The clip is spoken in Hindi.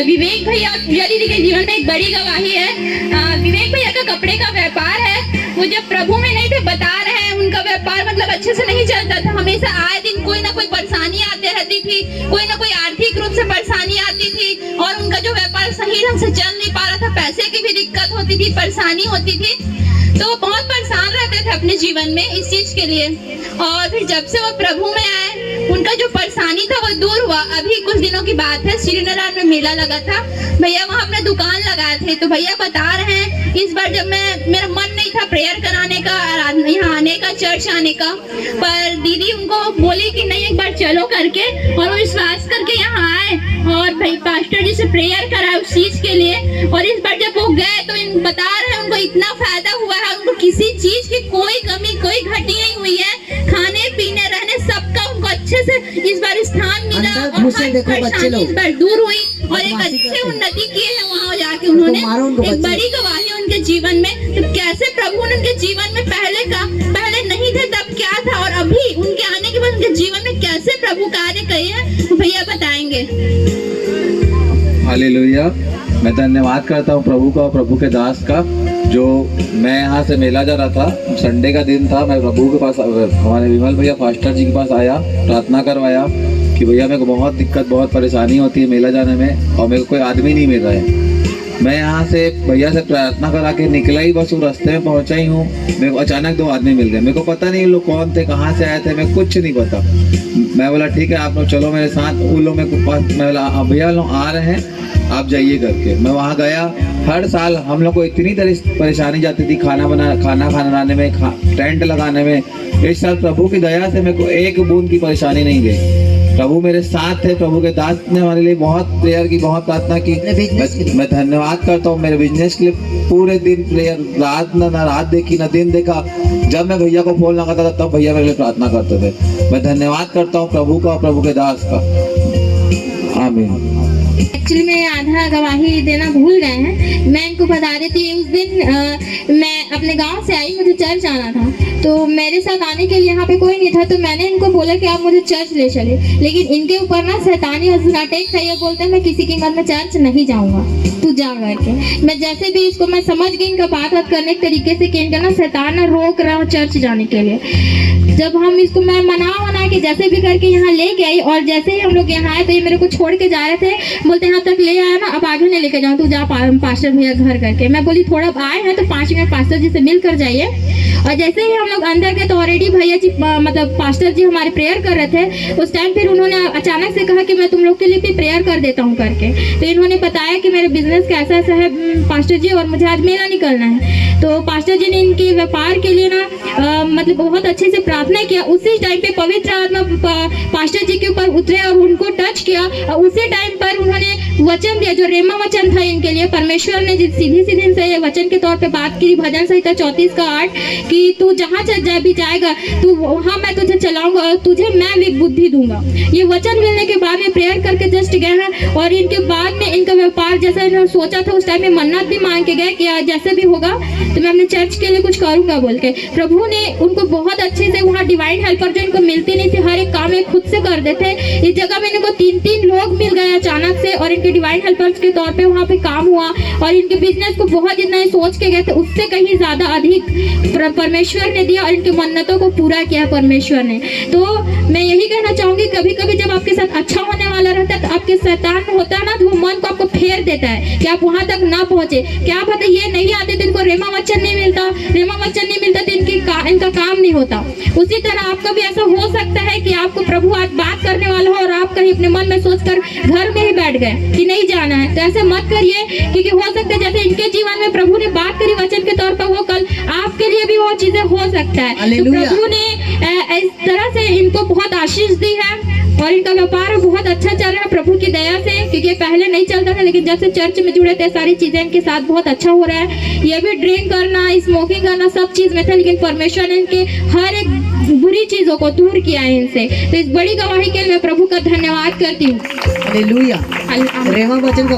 विवेक भैया और पूजा दीदी के जीवन में एक बड़ी गवाही है। विवेक भैया का कपड़े का व्यापार है। वो जब प्रभु में नहीं थे, बता रहे हैं, उनका व्यापार मतलब अच्छे से नहीं चलता था। हमेशा आए दिन कोई ना कोई परेशानी आती रहती थी, कोई ना कोई आर्थिक रूप से परेशानी आती थी और उनका जो व्यापार सही ढंग से चल नहीं पा रहा था। पैसे की भी दिक्कत होती थी, परेशानी होती थी, तो वो बहुत परेशान रहते थे अपने जीवन में इस चीज के लिए। और फिर जब से वो प्रभु में आए, उनका जो परेशानी था वो दूर हुआ। अभी कुछ दिनों की बात है, श्रीनारायण में मेला लगा था। भैया वहाँ अपना दुकान लगाए थे, तो भैया बता रहे हैं इस बार जब मेरा मन नहीं था प्रेयर कराने का, यहाँ आने का, चर्च आने का, पर दीदी उनको बोली कि नहीं एक बार चलो करके, और वो विश्वास करके यहाँ आए और भाई पास्टर जी से प्रेयर करा उस चीज के लिए। और इस बार जब वो गए तो इन बता रहे हैं उनको इतना फायदा हुआ है, उनको किसी चीज की कोई कमी कोई घटी नहीं हुई है। खाने पीने रहने सबका उनको अच्छे से इस बार स्थान मिला और हर परेशानी इस बार दूर हुई और एक अच्छे उन्नति किए हैं। वहाँ जाके उन्होंने एक बड़ी गवाही उनके जीवन में। तो कैसे प्रभु ने उनके जीवन में पहले नहीं थे तब क्या था, और अभी उनके आने के बाद उनके जीवन में कैसे प्रभु कार्य किए हैं, भैया बताएंगे। हालेलुया। मैं धन्यवाद करता हूँ प्रभु का और प्रभु के दास का। जो मैं यहाँ से मेला जा रहा था, संडे का दिन था, मैं प्रभु के पास, हमारे विमल भैया फास्टर जी के पास आया, प्रार्थना करवाया कि भैया मेरे को बहुत दिक्कत, बहुत परेशानी होती है मेला जाने में और मेरे को कोई आदमी नहीं मिल रहा है। मैं यहाँ से भैया से प्रार्थना करा के निकला ही, बस वो रास्ते में पहुँचा ही हूँ, मेरे को अचानक 2 आदमी मिल गए। मेरे को पता नहीं लोग कौन थे, कहाँ से आए थे, मैं कुछ नहीं पता। मैं बोला ठीक है आप लोग चलो मेरे साथ। उन लोग मेरे पास, मैं बोला भैया लोग आ रहे हैं आप जाइए करके। मैं वहाँ गया। हर साल हम लोग को इतनी परेशानी जाती थी खाना बनाने में, टेंट लगाने में। इस साल प्रभु की दया से मेरे को एक बूंद की परेशानी नहीं गई। प्रभु मेरे साथ थे। प्रभु के दास ने हमारे लिए बहुत प्रेयर की, बहुत प्रार्थना की। मैं धन्यवाद करता हूँ मेरे बिजनेस के लिए। पूरे दिन प्रेयर, रात ना रात देखी ना दिन देखा। जब मैं भैया को फोन लगाता था तब भैया मेरे लिए प्रार्थना करते थे। मैं धन्यवाद करता हूँ प्रभु का और प्रभु के दास का। आमीन। एक्चुअली में आधा गवाही देना भूल गए हैं। मैं इनको बता देती हूँ, उस दिन मैं अपने गांव से आई, मुझे चर्च आना था, तो मेरे साथ आने के लिए यहाँ पे कोई नहीं था, तो मैंने इनको बोला कि आप मुझे चर्च ले चले। लेकिन इनके ऊपर ना शैतानी अटैक था। ये बोलते हैं मैं किसी कीमत में चर्च नहीं जाऊँगा, तू जा करके। मैं जैसे भी इसको मैं समझ गई इनका बात करने के तरीके से कि इनका ना शैतान ना रोक रहा चर्च जाने के लिए। जब हम इसको मैं मना के जैसे भी करके यहाँ लेके आई, और जैसे ही हम लोग यहाँ आए तो ये मेरे को छोड़ के जा रहे थे। बोलते यहाँ तक ले आया ना, अब आगे नहीं लेके जाऊँ, तू जा पास्टर भैया घर करके। मैं बोली थोड़ा आए हैं तो 5 मिनट पास्टर जी से मिल कर जाइए। और जैसे ही हम लोग अंदर गए तो ऑलरेडी भैया जी मतलब पास्टर जी हमारे प्रेयर कर रहे थे। उस टाइम फिर उन्होंने अचानक से कहा कि मैं तुम लोग के लिए भी प्रेयर कर देता हूँ करके। तो इन्होंने बताया कि मेरे बिजनेस का ऐसा है पास्टर जी, और मुझे आज मेला निकलना है। तो पास्टर जी ने इनके व्यापार के लिए ना मतलब बहुत अच्छे से प्रार्थना किया। उसी टाइम पे पवित्र आत्मा पास्टर जी के ऊपर उतरे और उनको टच किया। और उसी टाइम पर उन्होंने वचन दिया, जो रेमा वचन था इनके लिए। परमेश्वर ने सीधी से वचन के तौर पे बात की, भजन संहिता 34:8 कि तू जहाँ भी जाएगा तू वहाँ मैं तुझे चलाऊंगा और तुझे मैं भी बुद्धि दूंगा। ये वचन मिलने के बाद में प्रेयर करके जस्ट गए हैं, और इनके बाद में इनका व्यापार जैसा इन्होंने सोचा था उस टाइम में मन्नत भी मांग के गए कि जैसे भी होगा तो मैं अपने चर्च के लिए कुछ करूंगा बोल के। प्रभु ने उनको बहुत अच्छे से वहाँ डिवाइन हेल्पर जो इनको मिलती नहीं थी, हर एक काम ये खुद से कर देते। इस जगह में इनको 3 लोग मिल गए अचानक से, और इनके डिवाइन हेल्पर्स के तौर पे वहाँ पे काम हुआ। और इनके बिजनेस को बहुत जितना सोच के गए थे उससे कहीं ज्यादा अधिक परमेश्वर ने दिया, और इनकी मन्नतों को पूरा किया परमेश्वर ने। तो मैं यही कहना चाहूंगी, कभी कभी जब आपके साथ अच्छा होने वाला रहता है तो आपके शैतान होता है ना, तो वो मन को आपको फेर देता है कि आप वहां तक ना पहुंचे। क्या पता ये नहीं आते तो इनको रेमा वचन नहीं मिलता, तो इनका काम नहीं होता। उसी तरह आपका भी ऐसा हो सकता है कि आपको प्रभु आज बात करने वाला हो और आप कहीं अपने मन में सोचकर घर में ही बैठ गए कि नहीं जाना है। तो ऐसे मत करिए, क्योंकि हो सकता है जैसे इनके जीवन में प्रभु ने बात करी वचन के तौर पर, वो कल आपके लिए भी वो चीजें हो सकता है। तो प्रभु ने इस तरह से इनको बहुत आशीष दी है, और इनका व्यापार बहुत अच्छा चल रहा है प्रभु की दया से। क्योंकि पहले नहीं चलता था, लेकिन जब से चर्च में जुड़े थे सारी चीजें इनके साथ बहुत अच्छा हो रहा है। ये भी ड्रिंक करना, स्मोकिंग करना सब चीज में था, लेकिन परमेश्वर ने इनके हर एक बुरी चीजों को दूर किया है इनसे। तो इस बड़ी गवाही के लिए मैं प्रभु का धन्यवाद करती हूँ। हालेलुया। रेमा वचन